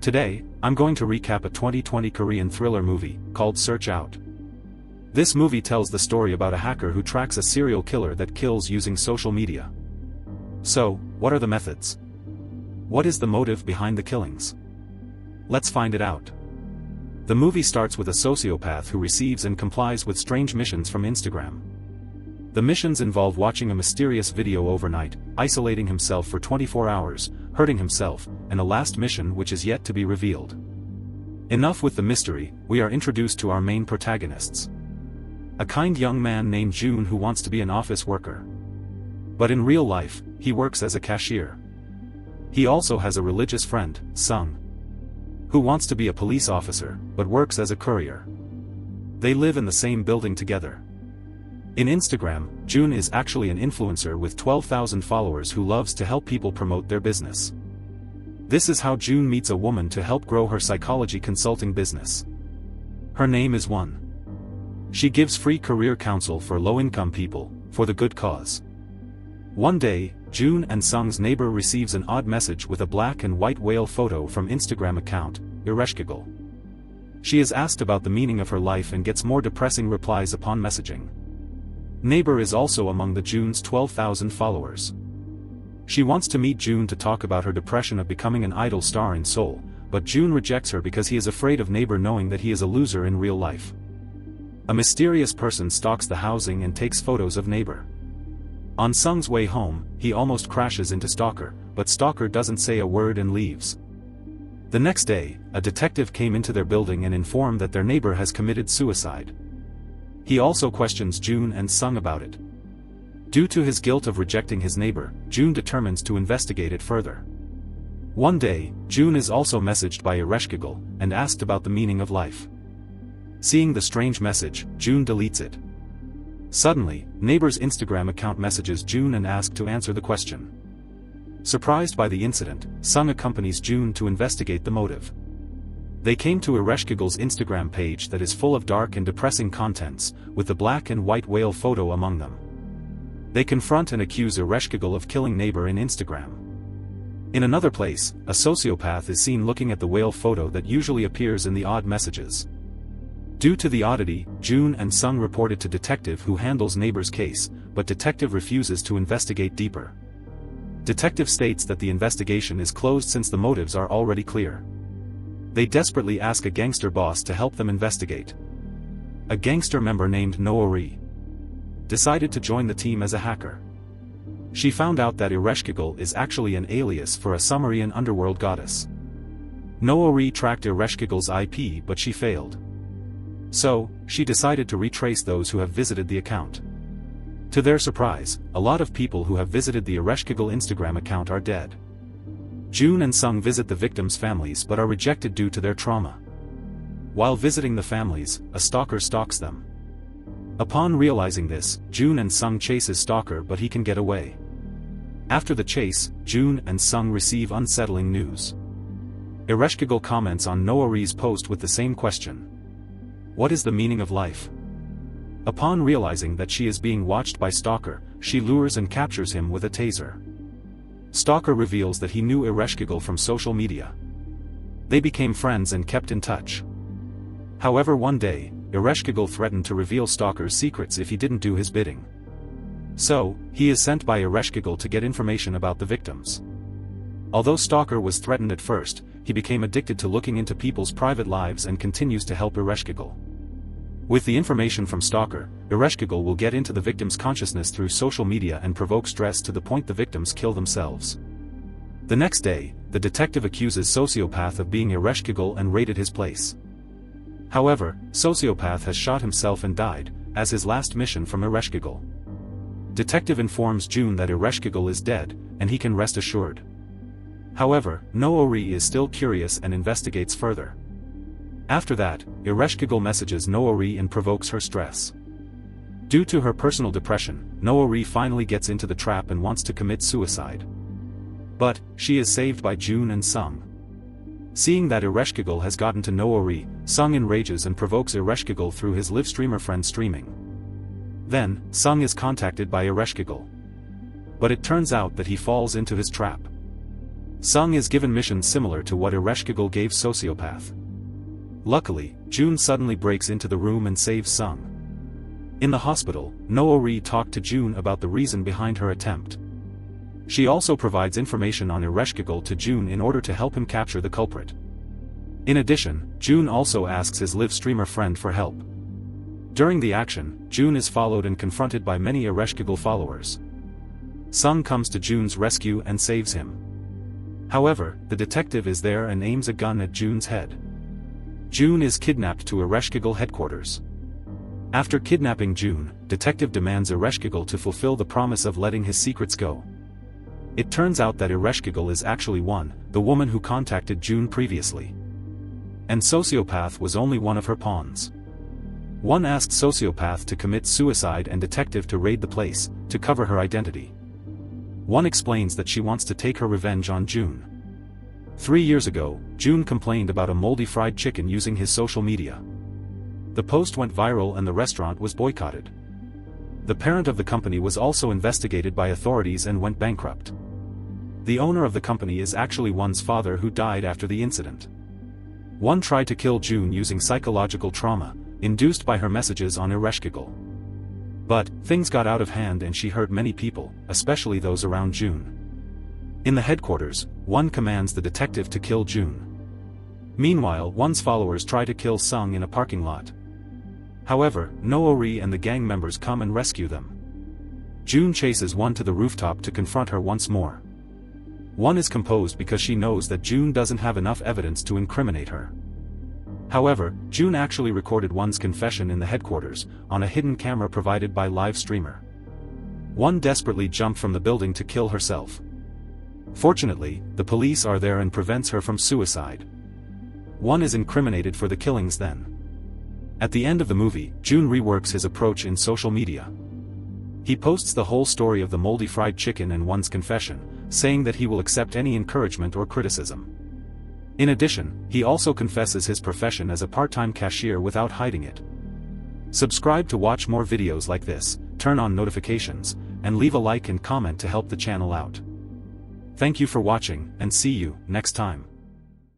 Today, I'm going to recap a 2020 Korean thriller movie, called Search Out. This movie tells the story about a hacker who tracks a serial killer that kills using social media. So, what are the methods? What is the motive behind the killings? Let's find it out. The movie starts with a sociopath who receives and complies with strange missions from Instagram. The missions involve watching a mysterious video overnight, isolating himself for 24 hours, hurting himself, and a last mission which is yet to be revealed. Enough with the mystery, we are introduced to our main protagonists. A kind young man named Jun who wants to be an office worker. But in real life, he works as a cashier. He also has a religious friend, Sung, who wants to be a police officer, but works as a courier. They live in the same building together. In Instagram, Jun is actually an influencer with 12,000 followers who loves to help people promote their business. This is how Jun meets a woman to help grow her psychology consulting business. Her name is Won. She gives free career counsel for low-income people, for the good cause. One day, Jun and Sung's neighbor receives an odd message with a black and white whale photo from Instagram account, Ireshkigal. She is asked about the meaning of her life and gets more depressing replies upon messaging. Neighbor is also among the Jun's 12,000 followers. She wants to meet Jun to talk about her depression of becoming an idol star in Seoul, but Jun rejects her because he is afraid of neighbor knowing that he is a loser in real life. A mysterious person stalks the housing and takes photos of neighbor. On Sung's way home, he almost crashes into stalker, but stalker doesn't say a word and leaves. The next day, a detective came into their building and informed that their neighbor has committed suicide. He also questions Jun and Sung about it. Due to his guilt of rejecting his neighbor, Jun determines to investigate it further. One day, Jun is also messaged by Ireshkigal, and asked about the meaning of life. Seeing the strange message, Jun deletes it. Suddenly, neighbor's Instagram account messages Jun and asks to answer the question. Surprised by the incident, Sung accompanies Jun to investigate the motive. They came to Ireshkigal's Instagram page that is full of dark and depressing contents, with the black and white whale photo among them. They confront and accuse Ireshkigal of killing neighbor in Instagram. In another place, a sociopath is seen looking at the whale photo that usually appears in the odd messages. Due to the oddity, Jun and Sung report it to detective who handles neighbor's case, but detective refuses to investigate deeper. Detective states that the investigation is closed since the motives are already clear. They desperately ask a gangster boss to help them investigate. A gangster member named Noori decided to join the team as a hacker. She found out that Ireshkigal is actually an alias for a Sumerian underworld goddess. Noori tracked Ireshkigal's IP but she failed. So, she decided to retrace those who have visited the account. To their surprise, a lot of people who have visited the Ireshkigal Instagram account are dead. Jun and Sung visit the victims' families but are rejected due to their trauma. While visiting the families, a stalker stalks them. Upon realizing this, Jun and Sung chases stalker but he can get away. After the chase, Jun and Sung receive unsettling news. Ireshkigal comments on Noori's post with the same question. What is the meaning of life? Upon realizing that she is being watched by stalker, she lures and captures him with a taser. Stalker reveals that he knew Ireshkigal from social media. They became friends and kept in touch. However, one day, Ireshkigal threatened to reveal Stalker's secrets if he didn't do his bidding. So, he is sent by Ireshkigal to get information about the victims. Although Stalker was threatened at first, he became addicted to looking into people's private lives and continues to help Ireshkigal. With the information from Stalker, Ireshkigal will get into the victim's consciousness through social media and provoke stress to the point the victims kill themselves. The next day, the detective accuses Sociopath of being Ireshkigal and raided his place. However, Sociopath has shot himself and died, as his last mission from Ireshkigal. Detective informs Jun that Ireshkigal is dead, and he can rest assured. However, Noori is still curious and investigates further. After that, Ireshkigal messages Noori and provokes her stress. Due to her personal depression, Noori finally gets into the trap and wants to commit suicide. But, she is saved by Jun and Sung. Seeing that Ireshkigal has gotten to Noori, Sung enrages and provokes Ireshkigal through his live streamer friend streaming. Then, Sung is contacted by Ireshkigal. But it turns out that he falls into his trap. Sung is given missions similar to what Ereshkigal gave Sociopath. Luckily, June suddenly breaks into the room and saves Sung. In the hospital, Noori talked to June about the reason behind her attempt. She also provides information on Ereshkigal to June in order to help him capture the culprit. In addition, June also asks his live streamer friend for help. During the action, June is followed and confronted by many Ereshkigal followers. Sung comes to June's rescue and saves him. However, the detective is there and aims a gun at June's head. June is kidnapped to Ereshkigal headquarters. After kidnapping June, detective demands Ereshkigal to fulfill the promise of letting his secrets go. It turns out that Ereshkigal is actually the woman who contacted June previously. And Sociopath was only one of her pawns. One asked Sociopath to commit suicide and detective to raid the place, to cover her identity. One explains that she wants to take her revenge on June. 3 years ago, June complained about a moldy fried chicken using his social media. The post went viral and the restaurant was boycotted. The parent of the company was also investigated by authorities and went bankrupt. The owner of the company is actually One's father who died after the incident. One tried to kill June using psychological trauma, induced by her messages on Ereshkigal. But, things got out of hand and she hurt many people, especially those around June. In the headquarters, One commands the detective to kill June. Meanwhile, One's followers try to kill Sung in a parking lot. However, Noori and the gang members come and rescue them. June chases One to the rooftop to confront her once more. One is composed because she knows that June doesn't have enough evidence to incriminate her. However, June actually recorded One's confession in the headquarters, on a hidden camera provided by live streamer. One desperately jumped from the building to kill herself. Fortunately, the police are there and prevents her from suicide. One is incriminated for the killings then. At the end of the movie, June reworks his approach in social media. He posts the whole story of the moldy fried chicken and One's confession, saying that he will accept any encouragement or criticism. In addition, he also confesses his profession as a part-time cashier without hiding it. Subscribe to watch more videos like this, turn on notifications, and leave a like and comment to help the channel out. Thank you for watching, and see you next time.